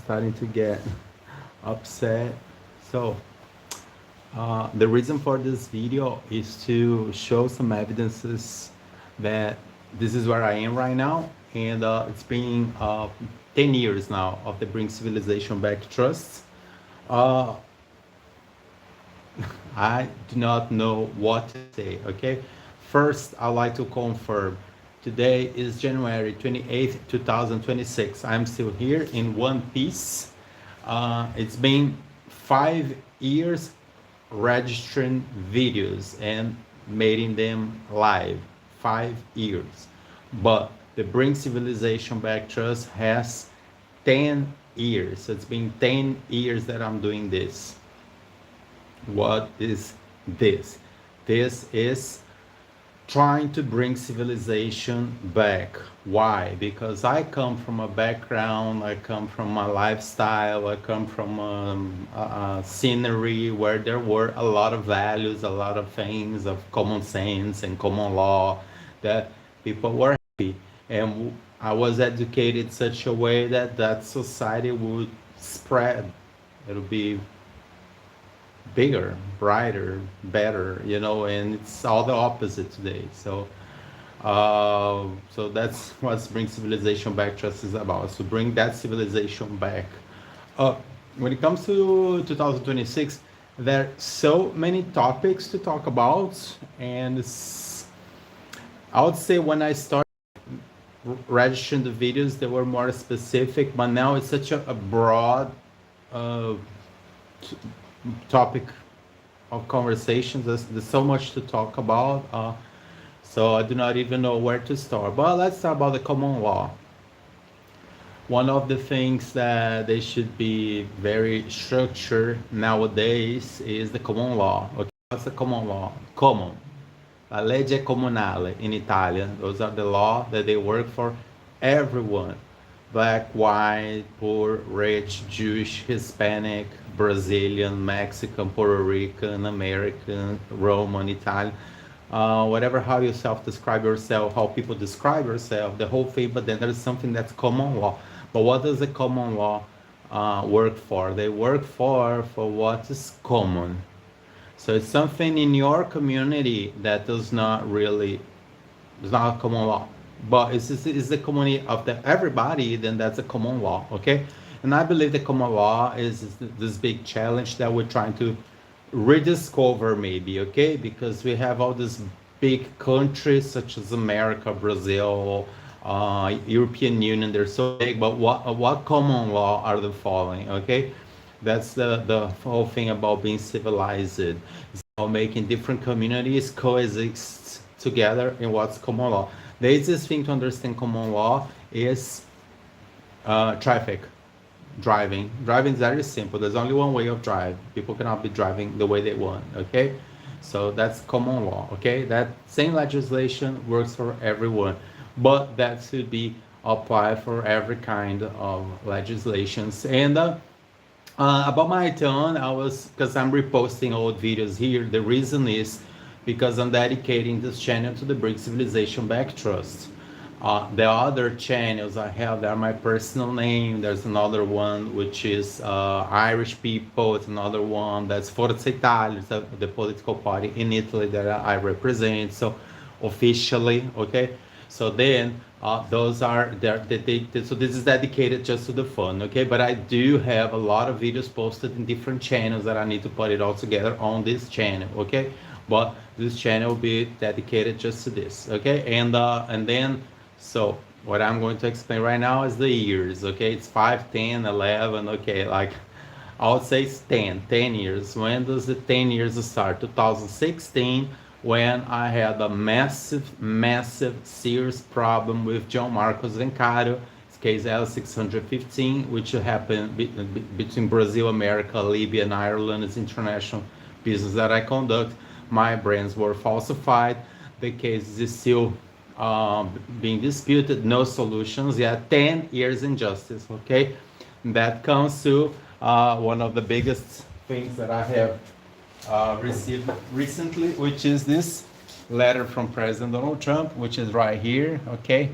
starting to get upset. So the reason for this video is to show some evidences that this is where I am right now, and it's been 10 years now of the Bring Civilization Back Trust. I do not know what to say, okay? First, I'd like to confirm today is January 28th, 2026. I'm still here in one piece. It's been 5 years registering videos and making them live. 5 years. But the Bring Civilization Back Trust has 10 years. So it's been 10 years that I'm doing this. What is this? This is trying to bring civilization back. Why? Because I come from a background, I come from a lifestyle, I come from a scenery where there were a lot of values, a lot of things of common sense and common law that people were happy. And I was educated such a way that that society would spread. It'll be bigger, brighter, better, you know, and it's all the opposite today. So so that's what Bring Civilization Back Trust is about, is to bring that civilization back. When it comes to 2026, there are so many topics to talk about, and I would say when I started registering the videos, they were more specific, but now it's such a broad topic of conversations. There's so much to talk about, so I do not even know where to start. But let's talk about the common law. One of the things that they should be very structured nowadays is the common law. Okay, what's the common law? Common. La legge comunale in Italian. Those are the law that they work for everyone. Black, white, poor, rich, Jewish, Hispanic, Brazilian, Mexican, Puerto Rican, American, Roman, Italian, whatever, how you self-describe yourself, how people describe yourself, the whole thing. But then there's something that's common law. But what does the common law work for? They work for what is common. So it's something in your community that does not really, it's not a common law, but it's the community of everybody, then that's a common law, okay? And I believe the common law is this big challenge that we're trying to rediscover, maybe, okay? Because we have all these big countries such as America, Brazil, European Union, they're so big, but what common law are they following, okay? That's the whole thing about being civilized. It's about making different communities coexist together in what's common law. The easiest thing to understand common law is traffic, driving. Driving is very simple. There's only one way of drive. People cannot be driving the way they want, okay? So that's common law, okay? That same legislation works for everyone, but that should be applied for every kind of legislations. And about my turn, because I'm reposting old videos here, the reason is because I'm dedicating this channel to the Bring Civilization Back Trust. The other channels I have, they are my personal name. There's another one which is Irish People. It's another one that's Forza Italia, the political party in Italy that I represent. So officially, okay. So then those are there. So this is dedicated just to the fun, okay. But I do have a lot of videos posted in different channels that I need to put it all together on this channel, okay. But this channel will be dedicated just to this, okay. And then, so what I'm going to explain right now is the years, okay. It's 5, 10, 11, okay. Like I would say it's 10 years. When does the 10 years start? 2016, when I had a massive serious problem with John Marcos Vencaro. It's case L615, which happened between Brazil, America, Libya, and Ireland. It's international business that I conduct. My brands were falsified. The case is still being disputed, no solutions yet. 10 years in justice, okay. That comes to one of the biggest things that I have received recently, which is this letter from President Donald Trump, which is right here, okay.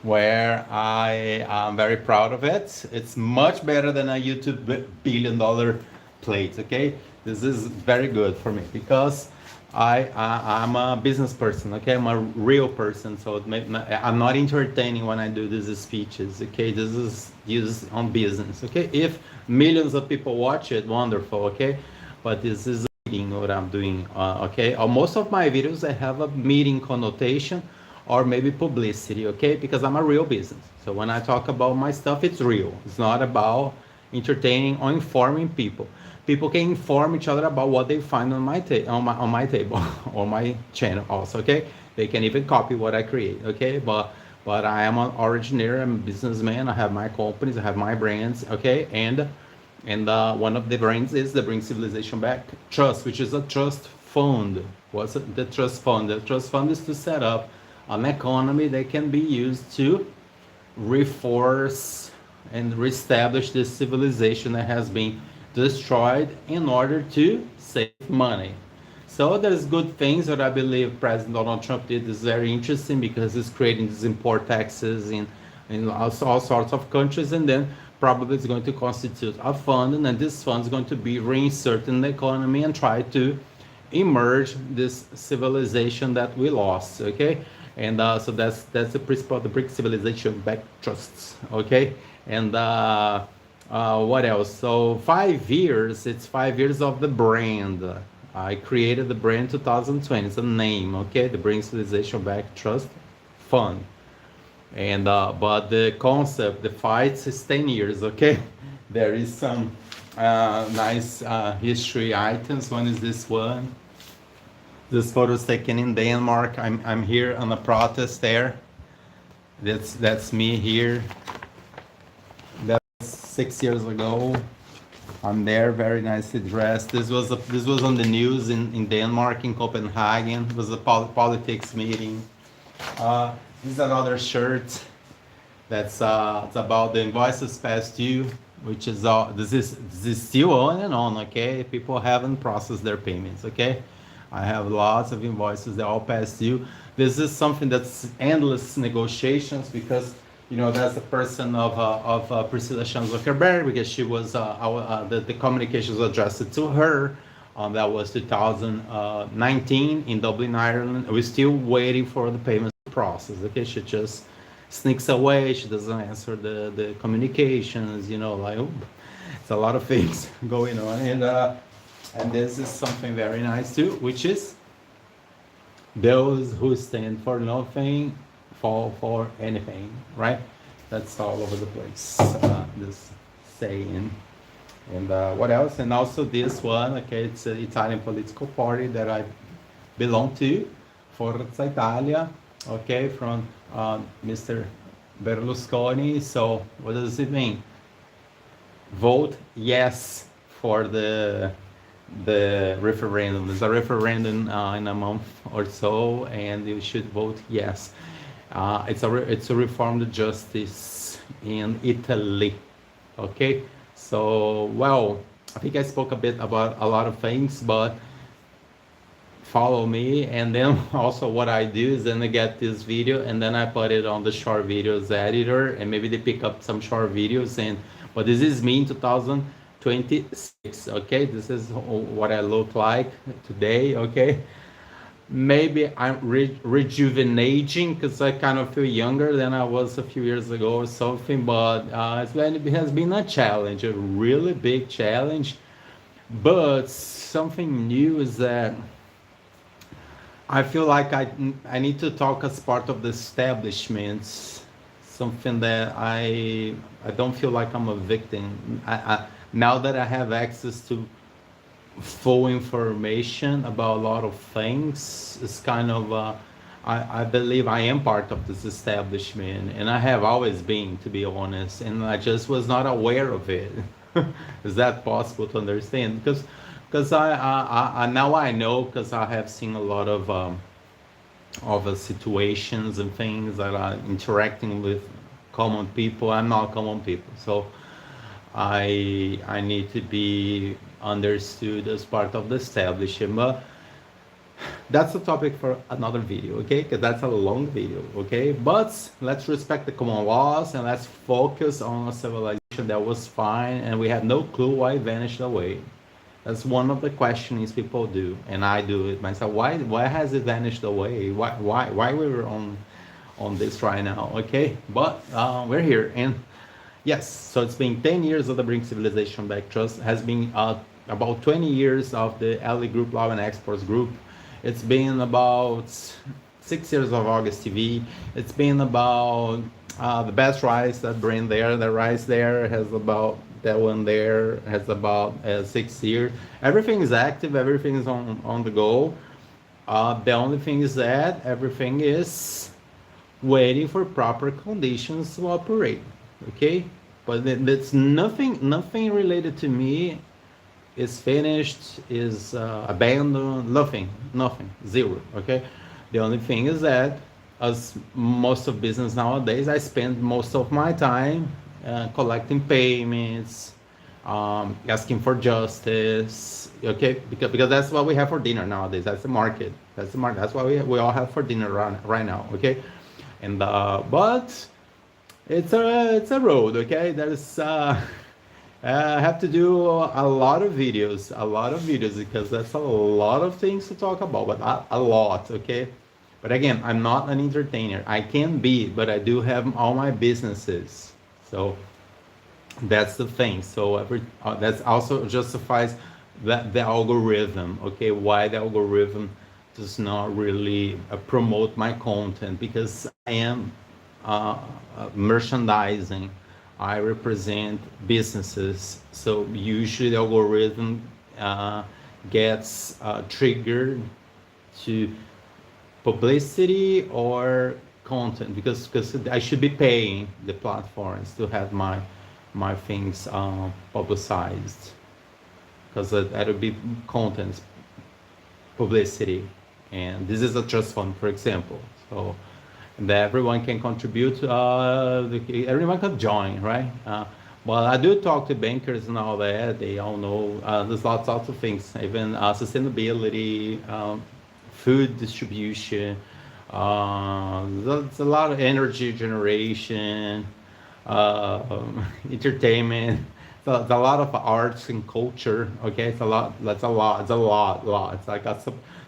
where I am very proud of it. It's much better than a YouTube billion-dollar plate. Okay, this is very good for me because I'm a business person. Okay, I'm a real person, so I'm not entertaining when I do these speeches. Okay, this is used on business. Okay, if millions of people watch it, wonderful. Okay, but this is what I'm doing. Okay, most of my videos I have a meeting connotation or maybe publicity. Okay, because I'm a real business. So when I talk about my stuff, it's real. It's not about entertaining or informing people. People can inform each other about what they find on my table or my channel also. Okay, they can even copy what I create. Okay, but I am an originator. I'm a businessman. I have my companies. I have my brands. Okay, and one of the brands is the Bring Civilization Back Trust, which is a trust fund. What's the trust fund? The trust fund is to set up an economy that can be used to reforce and reestablish this civilization that has been destroyed in order to save money. So there's good things that I believe President Donald Trump did is very interesting because he's creating these import taxes in all sorts of countries, and then probably it's going to constitute a fund, and then this fund is going to be reinserted in the economy and try to emerge this civilization that we lost. Okay, and so that's the principle of the Brick Civilization Back Trusts. Okay, and what else? So 5 years. It's 5 years of the brand. I created the brand 2020. It's a name. Okay, the Bring Civilization Back Trust Fund. And but the concept, the fights is 10 years. Okay, there is some nice history items. One is this one. This photo is taken in Denmark. I'm here on a protest there. That's me here. That's 6 years ago. I'm there, very nicely dressed. This was on the news in Denmark, in Copenhagen. It was a politics meeting. This is another shirt that's it's about the invoices past due, which is this is still on and on. Okay, people haven't processed their payments. Okay, I have lots of invoices that all past due. This is something that's endless negotiations because that's the person of Priscilla Zuckerberg, because she was the communications was addressed to her. That was 2019 in Dublin, Ireland. We're still waiting for the payments process. Okay, she just sneaks away. She doesn't answer the communications. Like it's a lot of things going on, and this is something very nice too, which is those who stand for nothing fall for anything, right? That's all over the place. This saying. And what else? And also this one, okay, it's an Italian political party that I belong to, Forza Italia, okay, from Mr. Berlusconi. So what does it mean? Vote yes for the referendum. There's a referendum in a month or so, and you should vote yes. It's a reformed justice in Italy, okay. So, well, I think I spoke a bit about a lot of things, but follow me. And then also what I do is then I get this video and then I put it on the short videos editor, and maybe they pick up some short videos. But this is me in 2026, okay? This is what I look like today, okay? Maybe I'm rejuvenating because I kind of feel younger than I was a few years ago or something, but it has been a challenge, a really big challenge. But something new is that I feel like I need to talk as part of the establishment, something that I don't feel like I'm a victim. Now that I have access to full information about a lot of things, it's kind of I believe I am part of this establishment, and I have always been, to be honest, and I just was not aware of it. Is that possible to understand? Because I now I know, because I have seen a lot of situations and things that are interacting with common people. I'm not common people, so I need to be understood as part of the establishment. That's a topic for another video, okay? Because that's a long video, okay? But let's respect the common laws and let's focus on a civilization that was fine and we have no clue why it vanished away. That's one of the questions people do, and I do it myself. Why has it vanished away? Why we're on this right now? Okay, but we're here, and yes, so it's been 10 years of the Bring Civilization Back Trust. Has been about 20 years of the LEGroup Law and Exports Group. It's been about 6 years of AugusTV. It's been about the best rice that brand there. The rice there has about, that one there has about 6 years. Everything is active. Everything is on the go. The only thing is that everything is waiting for proper conditions to operate. Okay, but it's nothing related to me is finished, is abandoned, nothing, zero. Okay, the only thing is that, as most of business nowadays, I spend most of my time collecting payments, asking for justice. Okay, because that's what we have for dinner nowadays. That's the market. That's what we all have for dinner right now. Okay, and but it's a road. Okay, there's I have to do a lot of videos, because that's a lot of things to talk about, but a lot. Okay, but again, I'm not an entertainer. I can be, but I do have all my businesses, so that's the thing. So that's also justifies that the algorithm. Okay, why the algorithm does not really promote my content, because I am merchandising. I represent businesses, so usually the algorithm gets triggered to publicity or content, because I should be paying the platforms to have my things publicized, because that would be content, publicity, and this is a trust fund, for example. So that everyone can contribute, everyone can join, right? Well, I do talk to bankers and all that. They all know there's lots of things, even sustainability, food distribution. There's a lot of energy generation, entertainment. So it's a lot of arts and culture. Okay, it's a lot. It's a lot. It's like a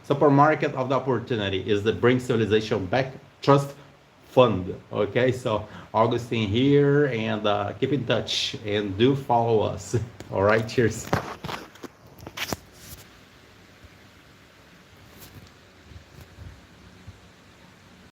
supermarket of the opportunity. Is the Bring Civilization Back Trust Fund. Okay, so Augustin here, and keep in touch and do follow us. All right, cheers.